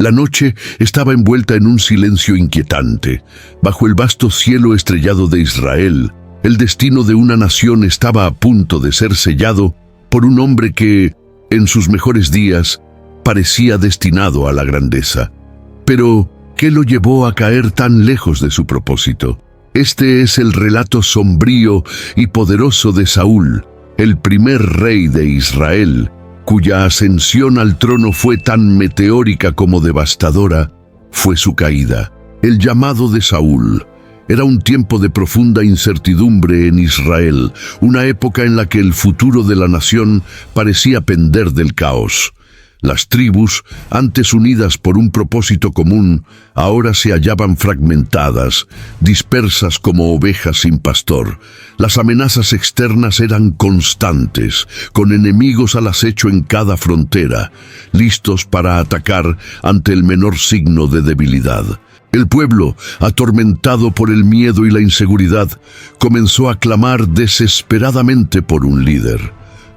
La noche estaba envuelta en un silencio inquietante. Bajo el vasto cielo estrellado de Israel, el destino de una nación estaba a punto de ser sellado por un hombre que, en sus mejores días, parecía destinado a la grandeza. Pero, ¿qué lo llevó a caer tan lejos de su propósito? Este es el relato sombrío y poderoso de Saúl, el primer rey de Israel, cuya ascensión al trono fue tan meteórica como devastadora, fue su caída. El llamado de Saúl era un tiempo de profunda incertidumbre en Israel, una época en la que el futuro de la nación parecía pender del caos. Las tribus, antes unidas por un propósito común, ahora se hallaban fragmentadas, dispersas como ovejas sin pastor. Las amenazas externas eran constantes, con enemigos al acecho en cada frontera, listos para atacar ante el menor signo de debilidad. El pueblo, atormentado por el miedo y la inseguridad, comenzó a clamar desesperadamente por un líder.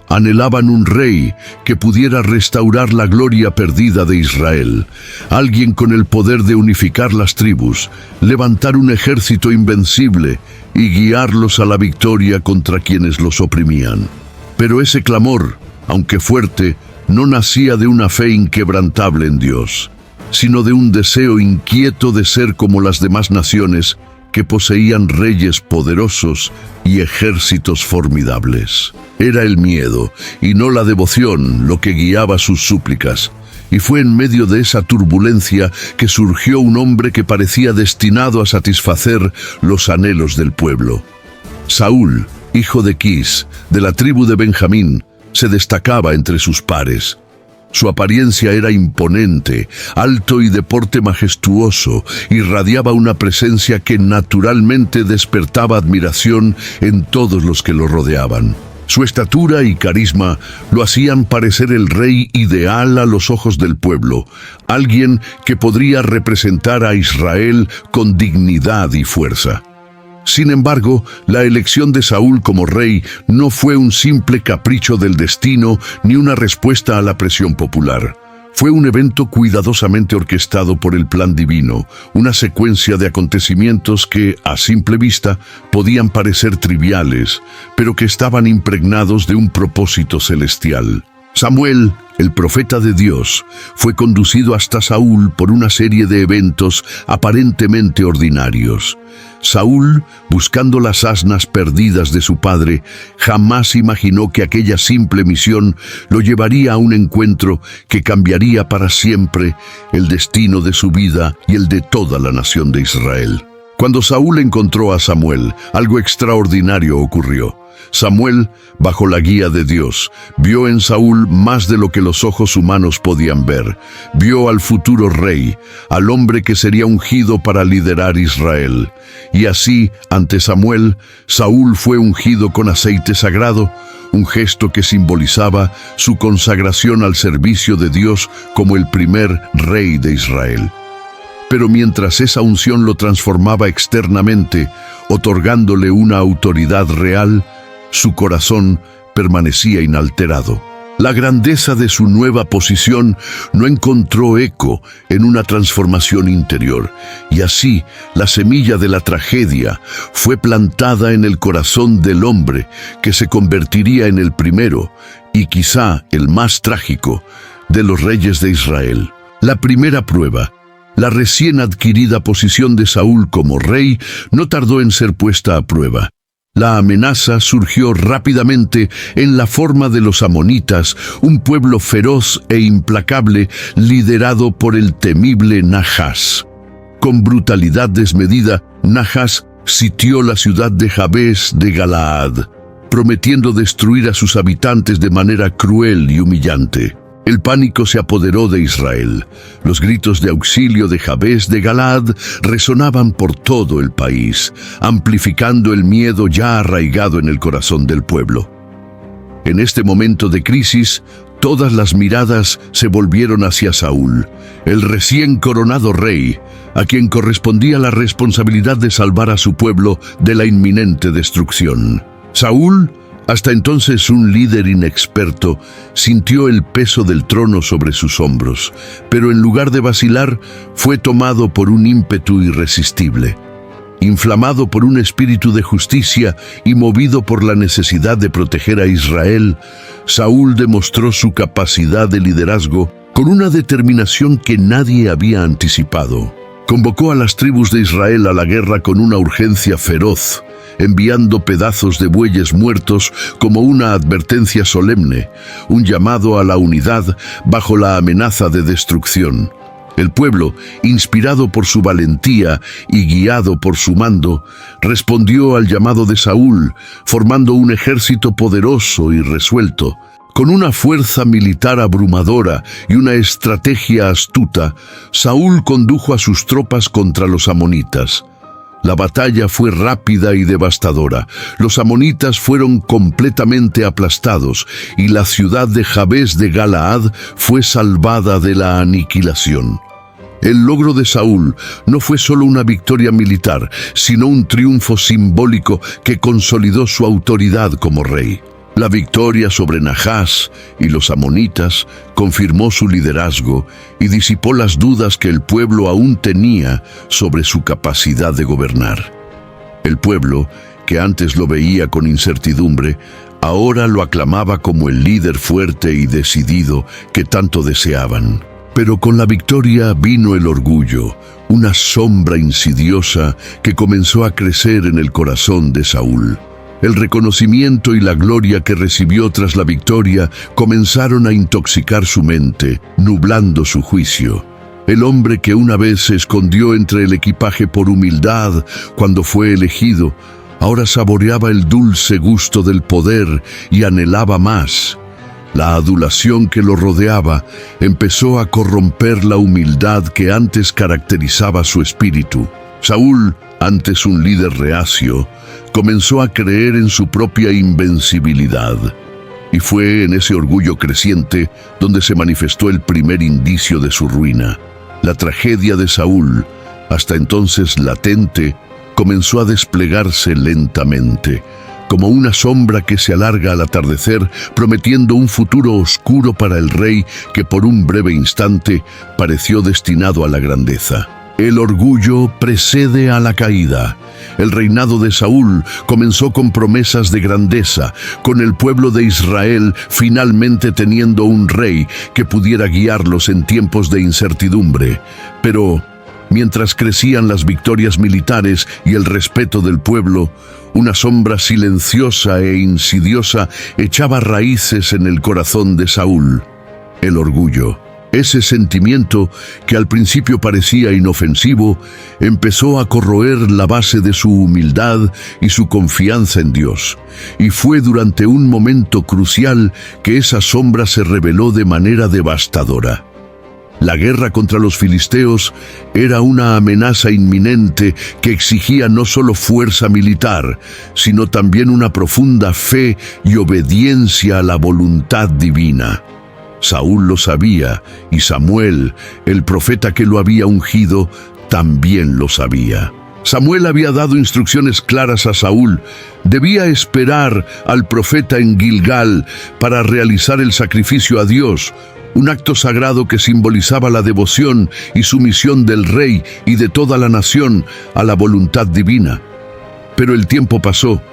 Anhelaban un rey que pudiera restaurar la gloria perdida de Israel, alguien con el poder de unificar las tribus, levantar un ejército invencible y guiarlos a la victoria contra quienes los oprimían. Pero ese clamor, aunque fuerte, no nacía de una fe inquebrantable en Dios, sino de un deseo inquieto de ser como las demás naciones que poseían reyes poderosos y ejércitos formidables. Era el miedo, y no la devoción, lo que guiaba sus súplicas. Y fue en medio de esa turbulencia que surgió un hombre que parecía destinado a satisfacer los anhelos del pueblo. Saúl, hijo de Quis, de la tribu de Benjamín, se destacaba entre sus pares. Su apariencia era imponente, alto y de porte majestuoso, irradiaba una presencia que naturalmente despertaba admiración en todos los que lo rodeaban. Su estatura y carisma lo hacían parecer el rey ideal a los ojos del pueblo, alguien que podría representar a Israel con dignidad y fuerza. Sin embargo, la elección de Saúl como rey no fue un simple capricho del destino ni una respuesta a la presión popular. Fue un evento cuidadosamente orquestado por el plan divino, una secuencia de acontecimientos que, a simple vista, podían parecer triviales, pero que estaban impregnados de un propósito celestial. Samuel, el profeta de Dios, fue conducido hasta Saúl por una serie de eventos aparentemente ordinarios. Saúl, buscando las asnas perdidas de su padre, jamás imaginó que aquella simple misión lo llevaría a un encuentro que cambiaría para siempre el destino de su vida y el de toda la nación de Israel. Cuando Saúl encontró a Samuel, algo extraordinario ocurrió. Samuel, bajo la guía de Dios, vio en Saúl más de lo que los ojos humanos podían ver. Vio al futuro rey, al hombre que sería ungido para liderar Israel. Y así, ante Samuel, Saúl fue ungido con aceite sagrado, un gesto que simbolizaba su consagración al servicio de Dios como el primer rey de Israel. Pero mientras esa unción lo transformaba externamente, otorgándole una autoridad real, su corazón permanecía inalterado. La grandeza de su nueva posición no encontró eco en una transformación interior, y así la semilla de la tragedia fue plantada en el corazón del hombre que se convertiría en el primero, y quizá el más trágico, de los reyes de Israel. La primera prueba, la recién adquirida posición de Saúl como rey, no tardó en ser puesta a prueba. La amenaza surgió rápidamente en la forma de los amonitas, un pueblo feroz e implacable liderado por el temible Nahas. Con brutalidad desmedida, Nahas sitió la ciudad de Jabes de Galaad, prometiendo destruir a sus habitantes de manera cruel y humillante. El pánico se apoderó de Israel. Los gritos de auxilio de Jabes de Galaad resonaban por todo el país, amplificando el miedo ya arraigado en el corazón del pueblo. En este momento de crisis, todas las miradas se volvieron hacia Saúl, el recién coronado rey, a quien correspondía la responsabilidad de salvar a su pueblo de la inminente destrucción. Saúl, Hasta entonces un líder inexperto sintió el peso del trono sobre sus hombros, pero en lugar de vacilar, fue tomado por un ímpetu irresistible. Inflamado por un espíritu de justicia y movido por la necesidad de proteger a Israel, Saúl demostró su capacidad de liderazgo con una determinación que nadie había anticipado. Convocó a las tribus de Israel a la guerra con una urgencia feroz, enviando pedazos de bueyes muertos como una advertencia solemne, un llamado a la unidad bajo la amenaza de destrucción. El pueblo, inspirado por su valentía y guiado por su mando, respondió al llamado de Saúl, formando un ejército poderoso y resuelto. Con una fuerza militar abrumadora y una estrategia astuta, Saúl condujo a sus tropas contra los amonitas. La batalla fue rápida y devastadora. Los amonitas fueron completamente aplastados y la ciudad de Jabes de Galaad fue salvada de la aniquilación. El logro de Saúl no fue solo una victoria militar, sino un triunfo simbólico que consolidó su autoridad como rey. La victoria sobre Nachás y los amonitas confirmó su liderazgo y disipó las dudas que el pueblo aún tenía sobre su capacidad de gobernar. El pueblo, que antes lo veía con incertidumbre, ahora lo aclamaba como el líder fuerte y decidido que tanto deseaban. Pero con la victoria vino el orgullo, una sombra insidiosa que comenzó a crecer en el corazón de Saúl. El reconocimiento y la gloria que recibió tras la victoria comenzaron a intoxicar su mente, nublando su juicio. El hombre que una vez se escondió entre el equipaje por humildad cuando fue elegido, ahora saboreaba el dulce gusto del poder y anhelaba más. La adulación que lo rodeaba empezó a corromper la humildad que antes caracterizaba su espíritu. Saúl, antes un líder reacio, comenzó a creer en su propia invencibilidad. Y fue en ese orgullo creciente donde se manifestó el primer indicio de su ruina. La tragedia de Saúl, hasta entonces latente, comenzó a desplegarse lentamente, como una sombra que se alarga al atardecer, prometiendo un futuro oscuro para el rey que por un breve instante pareció destinado a la grandeza. El orgullo precede a la caída. El reinado de Saúl comenzó con promesas de grandeza, con el pueblo de Israel finalmente teniendo un rey que pudiera guiarlos en tiempos de incertidumbre. Pero mientras crecían las victorias militares y el respeto del pueblo, una sombra silenciosa e insidiosa echaba raíces en el corazón de Saúl: el orgullo. Ese sentimiento, que al principio parecía inofensivo, empezó a corroer la base de su humildad y su confianza en Dios. Y fue durante un momento crucial que esa sombra se reveló de manera devastadora. La guerra contra los filisteos era una amenaza inminente que exigía no solo fuerza militar, sino también una profunda fe y obediencia a la voluntad divina. Saúl lo sabía, y Samuel, el profeta que lo había ungido, también lo sabía. Samuel había dado instrucciones claras a Saúl. Debía esperar al profeta en Gilgal para realizar el sacrificio a Dios, un acto sagrado que simbolizaba la devoción y sumisión del rey y de toda la nación a la voluntad divina. Pero el tiempo pasó,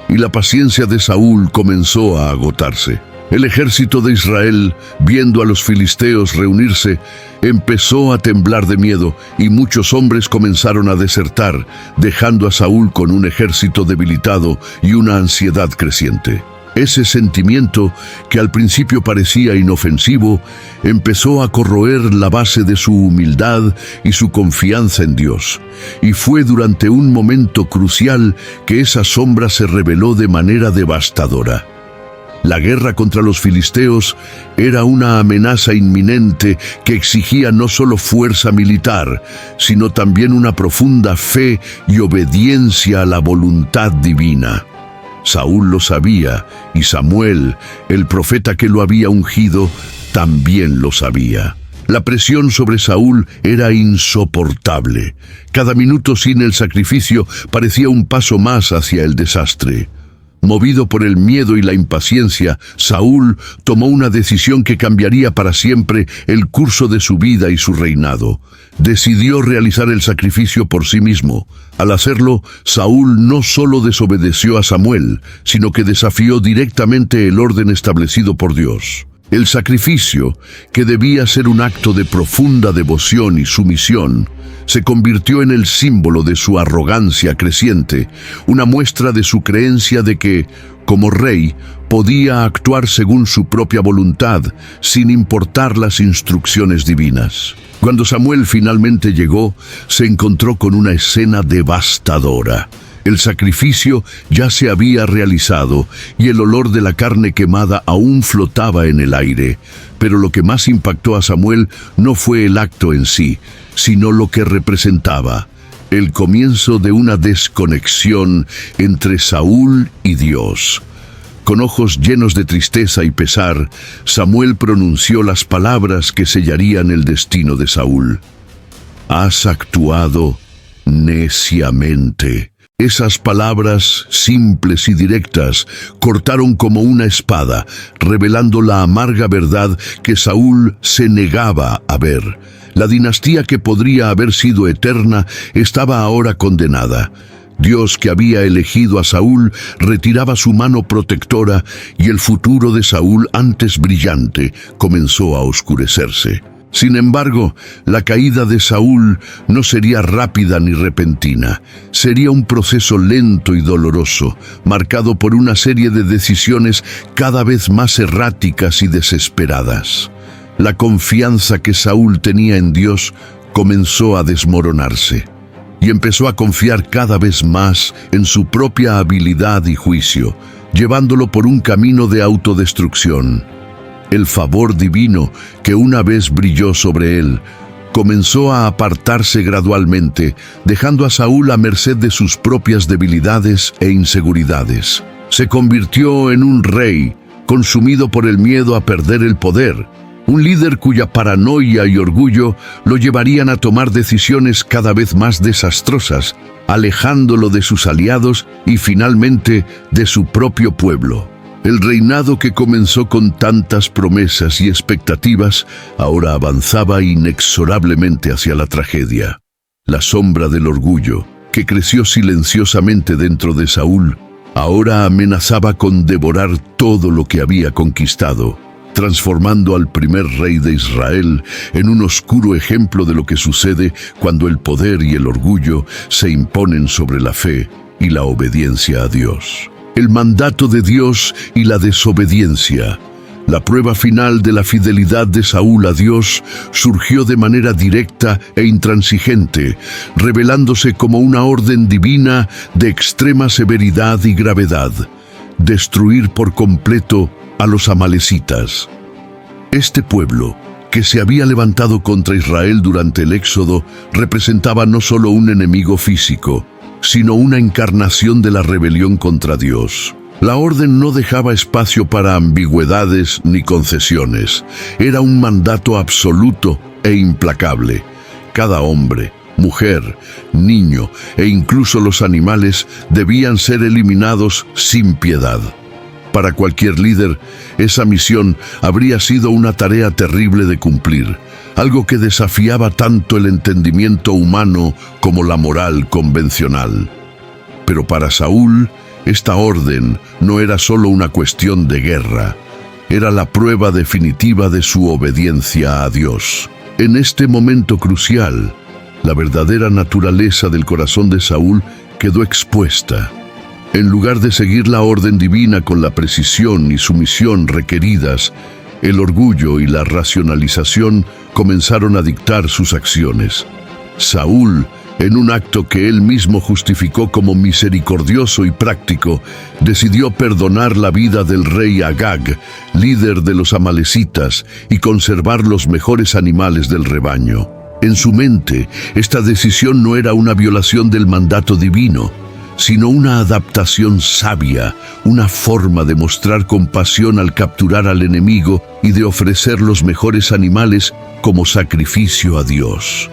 y la paciencia de Saúl comenzó a agotarse. El ejército de Israel, viendo a los filisteos reunirse, empezó a temblar de miedo y muchos hombres comenzaron a desertar, dejando a Saúl con un ejército debilitado y una ansiedad creciente. Ese sentimiento, que al principio parecía inofensivo, empezó a corroer la base de su humildad y su confianza en Dios. Y fue durante un momento crucial que esa sombra se reveló de manera devastadora. La guerra contra los filisteos era una amenaza inminente que exigía no solo fuerza militar, sino también una profunda fe y obediencia a la voluntad divina. Saúl lo sabía, y Samuel, el profeta que lo había ungido, también lo sabía. La presión sobre Saúl era insoportable. Cada minuto sin el sacrificio parecía un paso más hacia el desastre. Movido por el miedo y la impaciencia, Saúl tomó una decisión que cambiaría para siempre el curso de su vida y su reinado. Decidió realizar el sacrificio por sí mismo. Al hacerlo, Saúl no solo desobedeció a Samuel, sino que desafió directamente el orden establecido por Dios. El sacrificio, que debía ser un acto de profunda devoción y sumisión, se convirtió en el símbolo de su arrogancia creciente, una muestra de su creencia de que, como rey, podía actuar según su propia voluntad, sin importar las instrucciones divinas. Cuando Samuel finalmente llegó, se encontró con una escena devastadora. El sacrificio ya se había realizado y el olor de la carne quemada aún flotaba en el aire. Pero lo que más impactó a Samuel no fue el acto en sí, sino lo que representaba: el comienzo de una desconexión entre Saúl y Dios. Con ojos llenos de tristeza y pesar, Samuel pronunció las palabras que sellarían el destino de Saúl. «Has actuado neciamente». Esas palabras, simples y directas, cortaron como una espada, revelando la amarga verdad que Saúl se negaba a ver. La dinastía que podría haber sido eterna estaba ahora condenada. Dios, que había elegido a Saúl, retiraba su mano protectora y el futuro de Saúl, antes brillante, comenzó a oscurecerse. Sin embargo, la caída de Saúl no sería rápida ni repentina. Sería un proceso lento y doloroso, marcado por una serie de decisiones cada vez más erráticas y desesperadas. La confianza que Saúl tenía en Dios comenzó a desmoronarse, y empezó a confiar cada vez más en su propia habilidad y juicio, llevándolo por un camino de autodestrucción. El favor divino, que una vez brilló sobre él, comenzó a apartarse gradualmente, dejando a Saúl a merced de sus propias debilidades e inseguridades. Se convirtió en un rey, consumido por el miedo a perder el poder, un líder cuya paranoia y orgullo lo llevarían a tomar decisiones cada vez más desastrosas, alejándolo de sus aliados y finalmente de su propio pueblo. El reinado, que comenzó con tantas promesas y expectativas, ahora avanzaba inexorablemente hacia la tragedia. La sombra del orgullo, que creció silenciosamente dentro de Saúl, ahora amenazaba con devorar todo lo que había conquistado, transformando al primer rey de Israel en un oscuro ejemplo de lo que sucede cuando el poder y el orgullo se imponen sobre la fe y la obediencia a Dios. El mandato de Dios y la desobediencia. La prueba final de la fidelidad de Saúl a Dios surgió de manera directa e intransigente, revelándose como una orden divina de extrema severidad y gravedad: destruir por completo a los amalecitas. Este pueblo, que se había levantado contra Israel durante el Éxodo, representaba no solo un enemigo físico, sino una encarnación de la rebelión contra Dios. La orden no dejaba espacio para ambigüedades ni concesiones. Era un mandato absoluto e implacable. Cada hombre, mujer, niño e incluso los animales debían ser eliminados sin piedad. Para cualquier líder, esa misión habría sido una tarea terrible de cumplir, algo que desafiaba tanto el entendimiento humano como la moral convencional. Pero para Saúl, esta orden no era solo una cuestión de guerra, era la prueba definitiva de su obediencia a Dios. En este momento crucial, la verdadera naturaleza del corazón de Saúl quedó expuesta. En lugar de seguir la orden divina con la precisión y sumisión requeridas, el orgullo y la racionalización comenzaron a dictar sus acciones. Saúl, en un acto que él mismo justificó como misericordioso y práctico, decidió perdonar la vida del rey Agag, líder de los amalecitas, y conservar los mejores animales del rebaño. En su mente, esta decisión no era una violación del mandato divino, sino una adaptación sabia, una forma de mostrar compasión al capturar al enemigo y de ofrecer los mejores animales como sacrificio a Dios.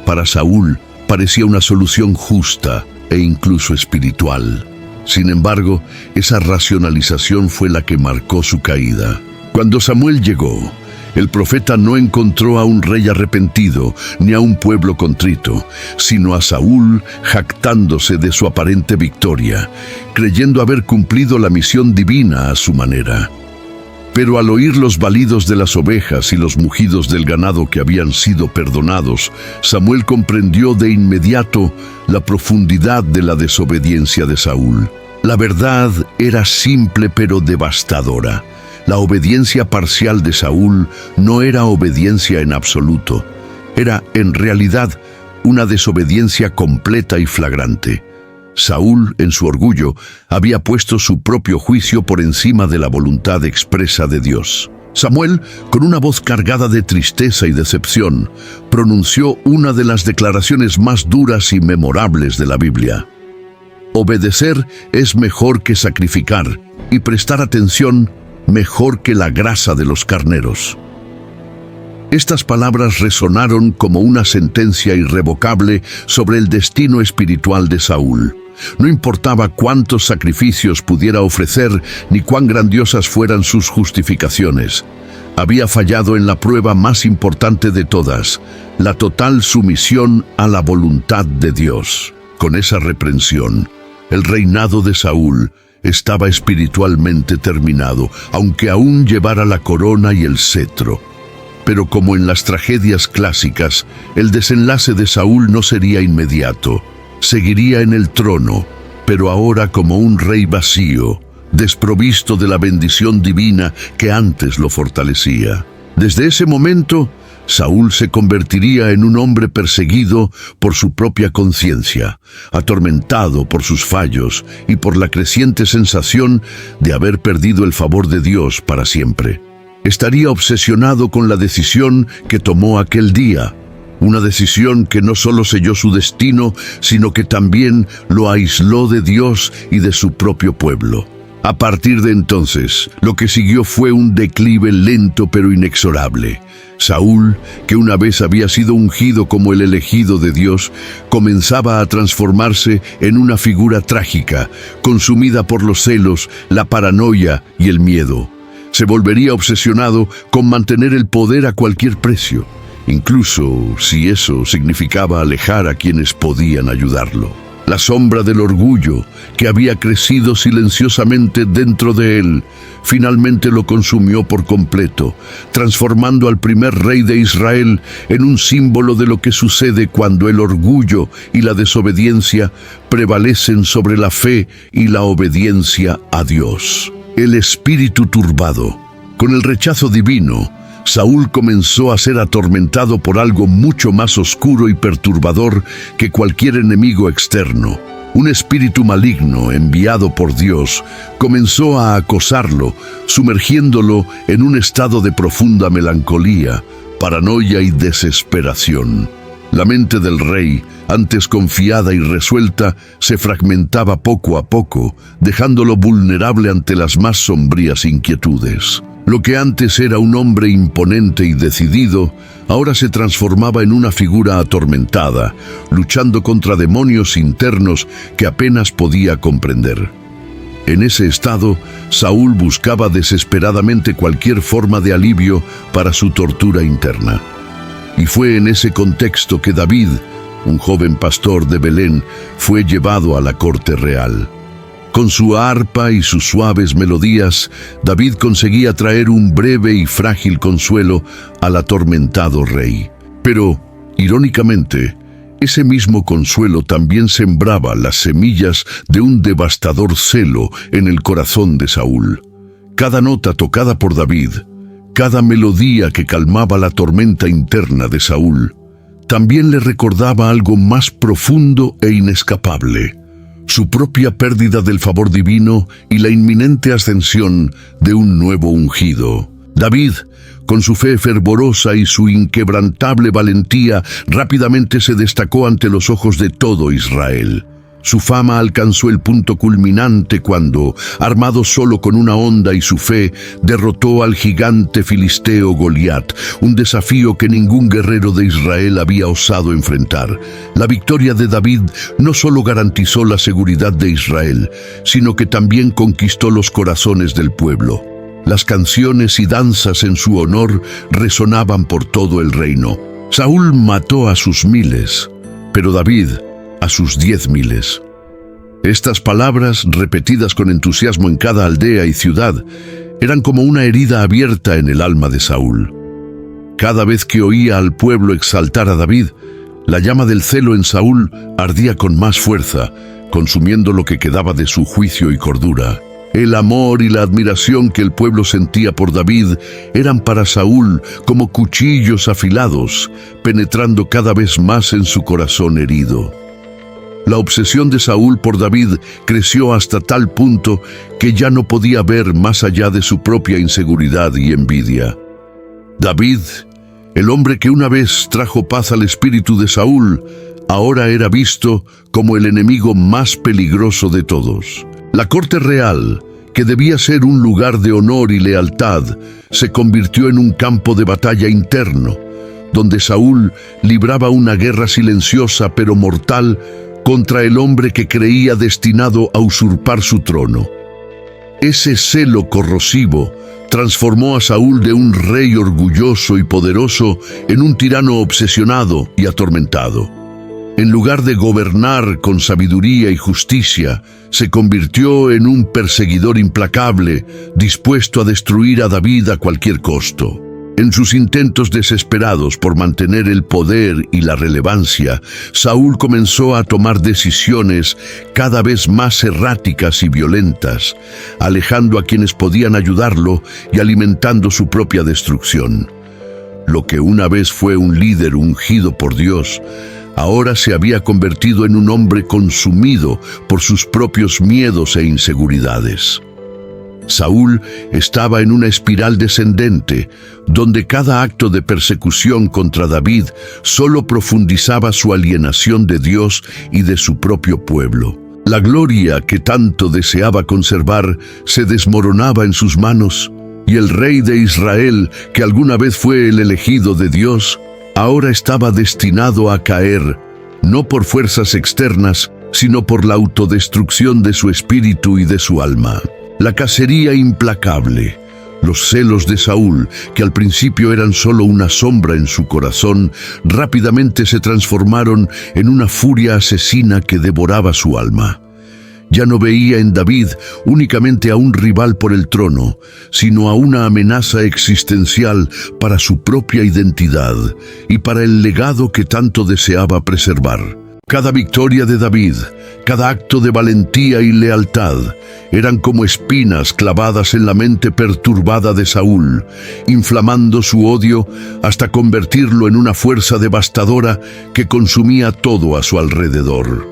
Para Saúl, parecía una solución justa e incluso espiritual. Sin embargo, esa racionalización fue la que marcó su caída. Cuando Samuel llegó, el profeta no encontró a un rey arrepentido ni a un pueblo contrito, sino a Saúl jactándose de su aparente victoria, creyendo haber cumplido la misión divina a su manera. Pero al oír los balidos de las ovejas y los mugidos del ganado que habían sido perdonados, Samuel comprendió de inmediato la profundidad de la desobediencia de Saúl. La verdad era simple pero devastadora. La obediencia parcial de Saúl no era obediencia en absoluto. Era, en realidad, una desobediencia completa y flagrante. Saúl, en su orgullo, había puesto su propio juicio por encima de la voluntad expresa de Dios. Samuel, con una voz cargada de tristeza y decepción, pronunció una de las declaraciones más duras y memorables de la Biblia. Obedecer es mejor que sacrificar, y prestar atención mejor que la grasa de los carneros. Estas palabras resonaron como una sentencia irrevocable sobre el destino espiritual de Saúl. No importaba cuántos sacrificios pudiera ofrecer ni cuán grandiosas fueran sus justificaciones. Había fallado en la prueba más importante de todas, la total sumisión a la voluntad de Dios. Con esa reprensión, el reinado de Saúl estaba espiritualmente terminado, aunque aún llevara la corona y el cetro. Pero como en las tragedias clásicas, el desenlace de Saúl no sería inmediato. Seguiría en el trono, pero ahora como un rey vacío, desprovisto de la bendición divina que antes lo fortalecía. Desde ese momento, Saúl se convertiría en un hombre perseguido por su propia conciencia, atormentado por sus fallos y por la creciente sensación de haber perdido el favor de Dios para siempre. Estaría obsesionado con la decisión que tomó aquel día, una decisión que no solo selló su destino, sino que también lo aisló de Dios y de su propio pueblo. A partir de entonces, lo que siguió fue un declive lento pero inexorable. Saúl, que una vez había sido ungido como el elegido de Dios, comenzaba a transformarse en una figura trágica, consumida por los celos, la paranoia y el miedo. Se volvería obsesionado con mantener el poder a cualquier precio, incluso si eso significaba alejar a quienes podían ayudarlo. La sombra del orgullo, que había crecido silenciosamente dentro de él, finalmente lo consumió por completo, transformando al primer rey de Israel en un símbolo de lo que sucede cuando el orgullo y la desobediencia prevalecen sobre la fe y la obediencia a Dios. El espíritu turbado. Con el rechazo divino, Saúl comenzó a ser atormentado por algo mucho más oscuro y perturbador que cualquier enemigo externo. Un espíritu maligno enviado por Dios comenzó a acosarlo, sumergiéndolo en un estado de profunda melancolía, paranoia y desesperación. La mente del rey, antes confiada y resuelta, se fragmentaba poco a poco, dejándolo vulnerable ante las más sombrías inquietudes. Lo que antes era un hombre imponente y decidido, ahora se transformaba en una figura atormentada, luchando contra demonios internos que apenas podía comprender. En ese estado, Saúl buscaba desesperadamente cualquier forma de alivio para su tortura interna. Y fue en ese contexto que David, un joven pastor de Belén, fue llevado a la corte real. Con su arpa y sus suaves melodías, David conseguía traer un breve y frágil consuelo al atormentado rey. Pero, irónicamente, ese mismo consuelo también sembraba las semillas de un devastador celo en el corazón de Saúl. Cada nota tocada por David, cada melodía que calmaba la tormenta interna de Saúl, también le recordaba algo más profundo e inescapable: su propia pérdida del favor divino y la inminente ascensión de un nuevo ungido. David, con su fe fervorosa y su inquebrantable valentía, rápidamente se destacó ante los ojos de todo Israel. Su fama alcanzó el punto culminante cuando, armado solo con una honda y su fe, derrotó al gigante filisteo Goliat, un desafío que ningún guerrero de Israel había osado enfrentar. La victoria de David no solo garantizó la seguridad de Israel, sino que también conquistó los corazones del pueblo. Las canciones y danzas en su honor resonaban por todo el reino. Saúl mató a sus miles, pero David a sus 10.000. Estas palabras, repetidas con entusiasmo en cada aldea y ciudad, eran como una herida abierta en el alma de Saúl. Cada vez que oía al pueblo exaltar a David, la llama del celo en Saúl ardía con más fuerza, consumiendo lo que quedaba de su juicio y cordura. El amor y la admiración que el pueblo sentía por David eran para Saúl como cuchillos afilados, penetrando cada vez más en su corazón herido. La obsesión de Saúl por David creció hasta tal punto que ya no podía ver más allá de su propia inseguridad y envidia. David, el hombre que una vez trajo paz al espíritu de Saúl, ahora era visto como el enemigo más peligroso de todos. La corte real, que debía ser un lugar de honor y lealtad, se convirtió en un campo de batalla interno, donde Saúl libraba una guerra silenciosa pero mortal contra el hombre que creía destinado a usurpar su trono. Ese celo corrosivo transformó a Saúl de un rey orgulloso y poderoso en un tirano obsesionado y atormentado. En lugar de gobernar con sabiduría y justicia, se convirtió en un perseguidor implacable, dispuesto a destruir a David a cualquier costo. En sus intentos desesperados por mantener el poder y la relevancia, Saúl comenzó a tomar decisiones cada vez más erráticas y violentas, alejando a quienes podían ayudarlo y alimentando su propia destrucción. Lo que una vez fue un líder ungido por Dios, ahora se había convertido en un hombre consumido por sus propios miedos e inseguridades. Saúl estaba en una espiral descendente, donde cada acto de persecución contra David solo profundizaba su alienación de Dios y de su propio pueblo. La gloria que tanto deseaba conservar se desmoronaba en sus manos, y el rey de Israel, que alguna vez fue el elegido de Dios, ahora estaba destinado a caer, no por fuerzas externas, sino por la autodestrucción de su espíritu y de su alma. La cacería implacable, los celos de Saúl, que al principio eran solo una sombra en su corazón, rápidamente se transformaron en una furia asesina que devoraba su alma. Ya no veía en David únicamente a un rival por el trono, sino a una amenaza existencial para su propia identidad y para el legado que tanto deseaba preservar. Cada victoria de David, cada acto de valentía y lealtad, eran como espinas clavadas en la mente perturbada de Saúl, inflamando su odio hasta convertirlo en una fuerza devastadora que consumía todo a su alrededor.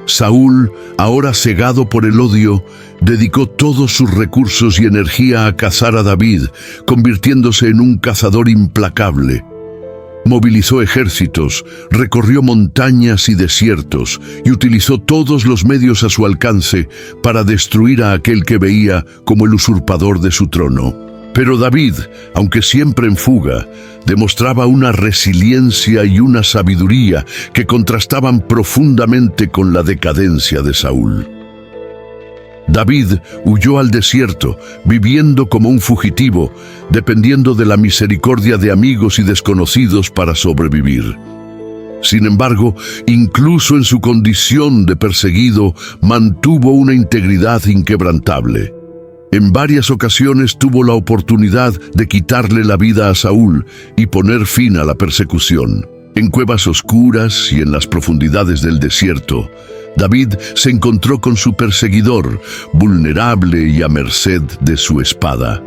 Saúl, ahora cegado por el odio, dedicó todos sus recursos y energía a cazar a David, convirtiéndose en un cazador implacable. Movilizó ejércitos, recorrió montañas y desiertos y utilizó todos los medios a su alcance para destruir a aquel que veía como el usurpador de su trono. Pero David, aunque siempre en fuga, demostraba una resiliencia y una sabiduría que contrastaban profundamente con la decadencia de Saúl. David huyó al desierto, viviendo como un fugitivo, dependiendo de la misericordia de amigos y desconocidos para sobrevivir. Sin embargo, incluso en su condición de perseguido, mantuvo una integridad inquebrantable. En varias ocasiones tuvo la oportunidad de quitarle la vida a Saúl y poner fin a la persecución. En cuevas oscuras y en las profundidades del desierto, David se encontró con su perseguidor, vulnerable y a merced de su espada.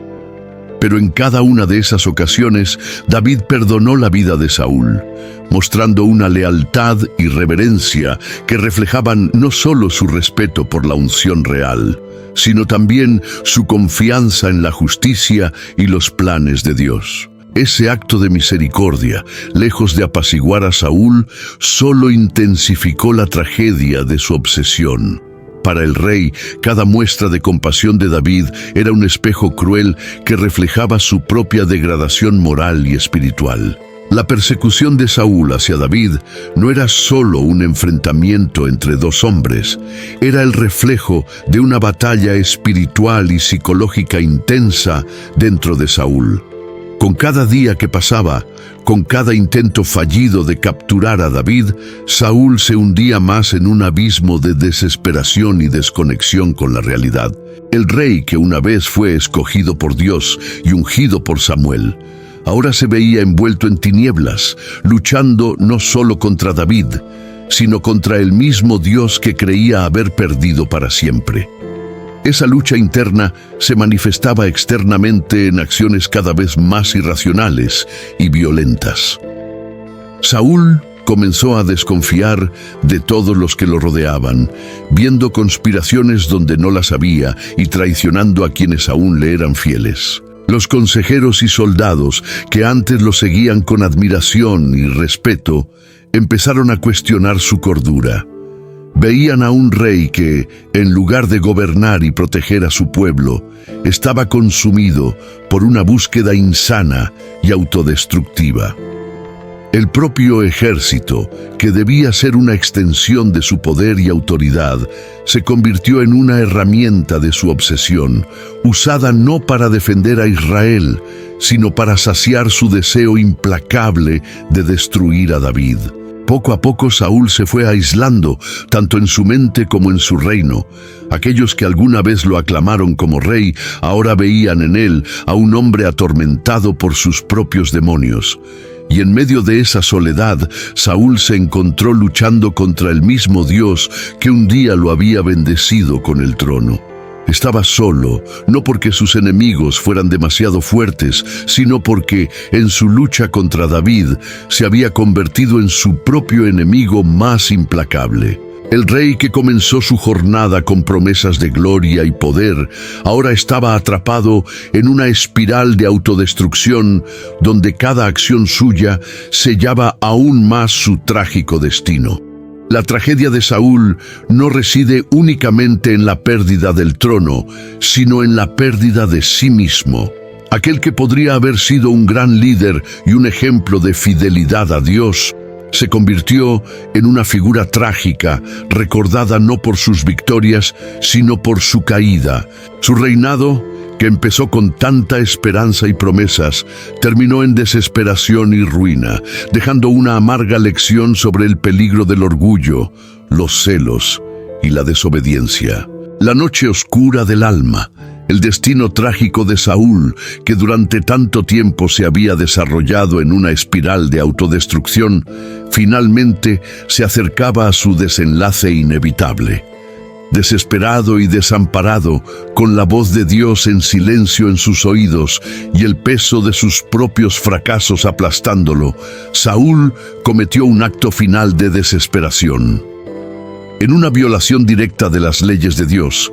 Pero en cada una de esas ocasiones, David perdonó la vida de Saúl, mostrando una lealtad y reverencia que reflejaban no solo su respeto por la unción real, sino también su confianza en la justicia y los planes de Dios. Ese acto de misericordia, lejos de apaciguar a Saúl, solo intensificó la tragedia de su obsesión. Para el rey, cada muestra de compasión de David era un espejo cruel que reflejaba su propia degradación moral y espiritual. La persecución de Saúl hacia David no era solo un enfrentamiento entre dos hombres, era el reflejo de una batalla espiritual y psicológica intensa dentro de Saúl. Con cada día que pasaba, con cada intento fallido de capturar a David, Saúl se hundía más en un abismo de desesperación y desconexión con la realidad. El rey que una vez fue escogido por Dios y ungido por Samuel, ahora se veía envuelto en tinieblas, luchando no solo contra David, sino contra el mismo Dios que creía haber perdido para siempre. Esa lucha interna se manifestaba externamente en acciones cada vez más irracionales y violentas. Saúl comenzó a desconfiar de todos los que lo rodeaban, viendo conspiraciones donde no las había y traicionando a quienes aún le eran fieles. Los consejeros y soldados, que antes lo seguían con admiración y respeto, empezaron a cuestionar su cordura. Veían a un rey que, en lugar de gobernar y proteger a su pueblo, estaba consumido por una búsqueda insana y autodestructiva. El propio ejército, que debía ser una extensión de su poder y autoridad, se convirtió en una herramienta de su obsesión, usada no para defender a Israel, sino para saciar su deseo implacable de destruir a David. Poco a poco Saúl se fue aislando, tanto en su mente como en su reino. Aquellos que alguna vez lo aclamaron como rey, ahora veían en él a un hombre atormentado por sus propios demonios. Y en medio de esa soledad, Saúl se encontró luchando contra el mismo Dios que un día lo había bendecido con el trono. Estaba solo, no porque sus enemigos fueran demasiado fuertes, sino porque, en su lucha contra David, se había convertido en su propio enemigo más implacable. El rey que comenzó su jornada con promesas de gloria y poder, ahora estaba atrapado en una espiral de autodestrucción donde cada acción suya sellaba aún más su trágico destino. La tragedia de Saúl no reside únicamente en la pérdida del trono, sino en la pérdida de sí mismo. Aquel que podría haber sido un gran líder y un ejemplo de fidelidad a Dios, se convirtió en una figura trágica, recordada no por sus victorias, sino por su caída. Su reinado, que empezó con tanta esperanza y promesas, terminó en desesperación y ruina, dejando una amarga lección sobre el peligro del orgullo, los celos y la desobediencia. La noche oscura del alma, el destino trágico de Saúl, que durante tanto tiempo se había desarrollado en una espiral de autodestrucción, finalmente se acercaba a su desenlace inevitable. Desesperado y desamparado, con la voz de Dios en silencio en sus oídos y el peso de sus propios fracasos aplastándolo, Saúl cometió un acto final de desesperación. En una violación directa de las leyes de Dios,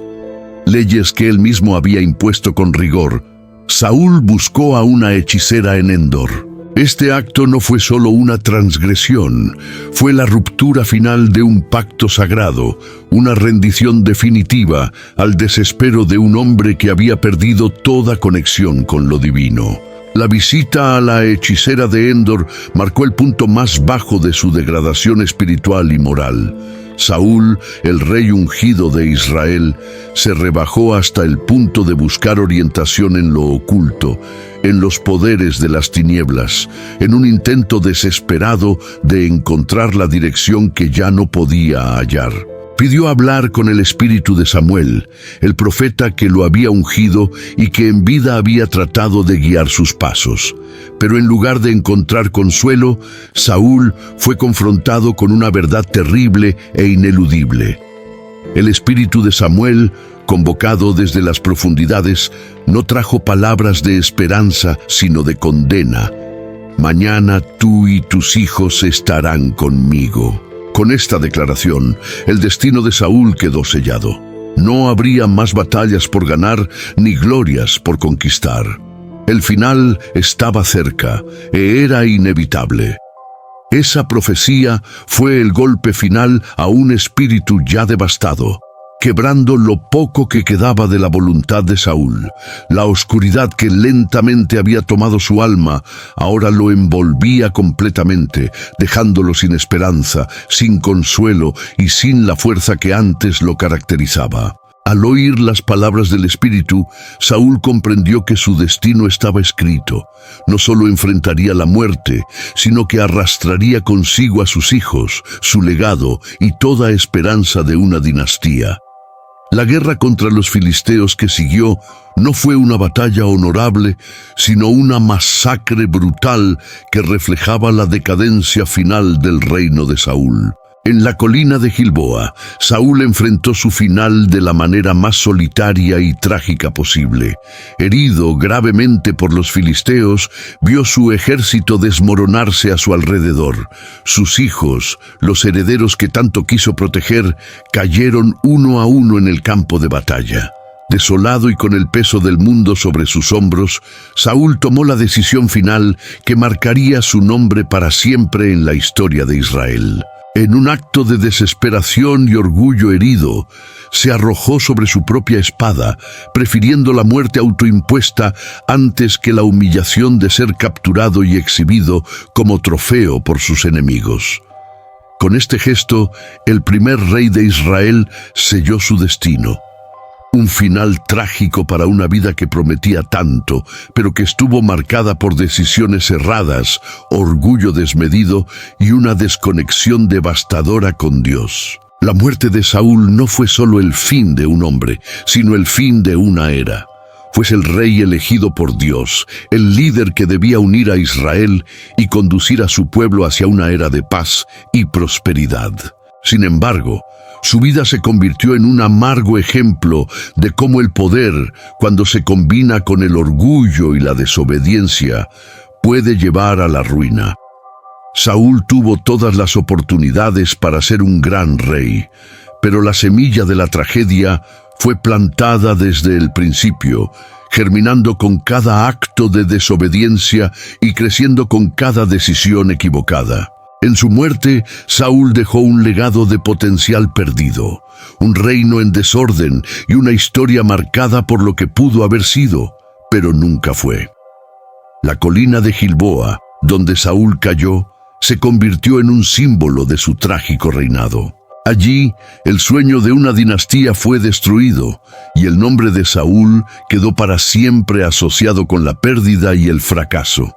leyes que él mismo había impuesto con rigor, Saúl buscó a una hechicera en Endor. Este acto no fue solo una transgresión, fue la ruptura final de un pacto sagrado, una rendición definitiva al desespero de un hombre que había perdido toda conexión con lo divino. La visita a la hechicera de Endor marcó el punto más bajo de su degradación espiritual y moral. Saúl, el rey ungido de Israel, se rebajó hasta el punto de buscar orientación en lo oculto, en los poderes de las tinieblas, en un intento desesperado de encontrar la dirección que ya no podía hallar. Pidió hablar con el espíritu de Samuel, el profeta que lo había ungido y que en vida había tratado de guiar sus pasos. Pero en lugar de encontrar consuelo, Saúl fue confrontado con una verdad terrible e ineludible. El espíritu de Samuel, convocado desde las profundidades, no trajo palabras de esperanza, sino de condena. Mañana tú y tus hijos estarán conmigo. Con esta declaración, el destino de Saúl quedó sellado. No habría más batallas por ganar ni glorias por conquistar. El final estaba cerca, era inevitable. Esa profecía fue el golpe final a un espíritu ya devastado, quebrando lo poco que quedaba de la voluntad de Saúl. La oscuridad que lentamente había tomado su alma ahora lo envolvía completamente, dejándolo sin esperanza, sin consuelo y sin la fuerza que antes lo caracterizaba. Al oír las palabras del Espíritu, Saúl comprendió que su destino estaba escrito. No solo enfrentaría la muerte, sino que arrastraría consigo a sus hijos, su legado y toda esperanza de una dinastía. La guerra contra los filisteos que siguió no fue una batalla honorable, sino una masacre brutal que reflejaba la decadencia final del reino de Saúl. En la colina de Gilboa, Saúl enfrentó su final de la manera más solitaria y trágica posible. Herido gravemente por los filisteos, vio su ejército desmoronarse a su alrededor. Sus hijos, los herederos que tanto quiso proteger, cayeron uno a uno en el campo de batalla. Desolado y con el peso del mundo sobre sus hombros, Saúl tomó la decisión final que marcaría su nombre para siempre en la historia de Israel. En un acto de desesperación y orgullo herido, se arrojó sobre su propia espada, prefiriendo la muerte autoimpuesta antes que la humillación de ser capturado y exhibido como trofeo por sus enemigos. Con este gesto, el primer rey de Israel selló su destino. Un final trágico para una vida que prometía tanto, pero que estuvo marcada por decisiones erradas, orgullo desmedido y una desconexión devastadora con Dios. La muerte de Saúl no fue solo el fin de un hombre, sino el fin de una era. Fue el rey elegido por Dios, el líder que debía unir a Israel y conducir a su pueblo hacia una era de paz y prosperidad. Sin embargo, su vida se convirtió en un amargo ejemplo de cómo el poder, cuando se combina con el orgullo y la desobediencia, puede llevar a la ruina. Saúl tuvo todas las oportunidades para ser un gran rey, pero la semilla de la tragedia fue plantada desde el principio, germinando con cada acto de desobediencia y creciendo con cada decisión equivocada. En su muerte, Saúl dejó un legado de potencial perdido, un reino en desorden y una historia marcada por lo que pudo haber sido, pero nunca fue. La colina de Gilboa, donde Saúl cayó, se convirtió en un símbolo de su trágico reinado. Allí, el sueño de una dinastía fue destruido y el nombre de Saúl quedó para siempre asociado con la pérdida y el fracaso.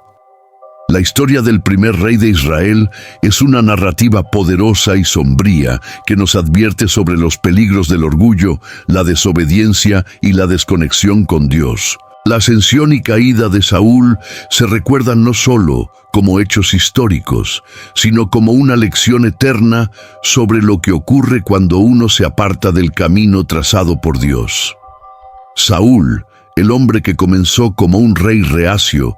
La historia del primer rey de Israel es una narrativa poderosa y sombría que nos advierte sobre los peligros del orgullo, la desobediencia y la desconexión con Dios. La ascensión y caída de Saúl se recuerdan no solo como hechos históricos, sino como una lección eterna sobre lo que ocurre cuando uno se aparta del camino trazado por Dios. Saúl, el hombre que comenzó como un rey reacio,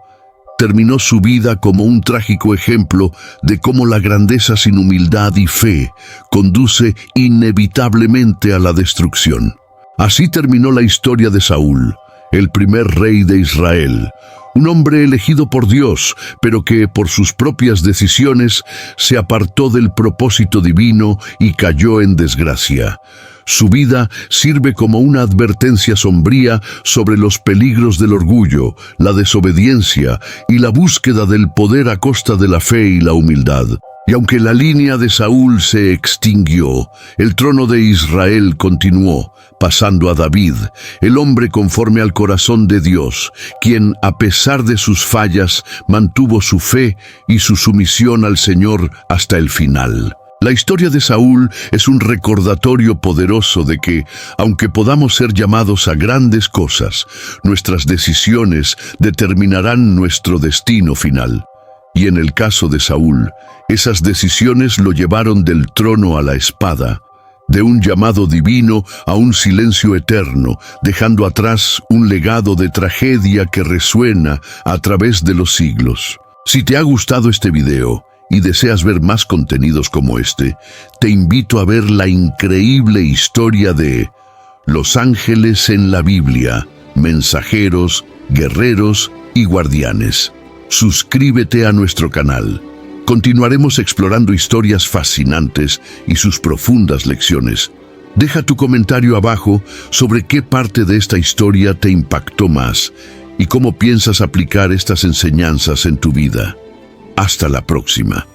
terminó su vida como un trágico ejemplo de cómo la grandeza sin humildad y fe conduce inevitablemente a la destrucción. Así terminó la historia de Saúl, el primer rey de Israel, un hombre elegido por Dios, pero que por sus propias decisiones se apartó del propósito divino y cayó en desgracia. Su vida sirve como una advertencia sombría sobre los peligros del orgullo, la desobediencia y la búsqueda del poder a costa de la fe y la humildad. Y aunque la línea de Saúl se extinguió, el trono de Israel continuó, pasando a David, el hombre conforme al corazón de Dios, quien, a pesar de sus fallas, mantuvo su fe y su sumisión al Señor hasta el final. La historia de Saúl es un recordatorio poderoso de que, aunque podamos ser llamados a grandes cosas, nuestras decisiones determinarán nuestro destino final. Y en el caso de Saúl, esas decisiones lo llevaron del trono a la espada, de un llamado divino a un silencio eterno, dejando atrás un legado de tragedia que resuena a través de los siglos. Si te ha gustado este video y deseas ver más contenidos como este, te invito a ver la increíble historia de Los ángeles en la Biblia, mensajeros, guerreros y guardianes. Suscríbete a nuestro canal. Continuaremos explorando historias fascinantes y sus profundas lecciones. Deja tu comentario abajo sobre qué parte de esta historia te impactó más y cómo piensas aplicar estas enseñanzas en tu vida. Hasta la próxima.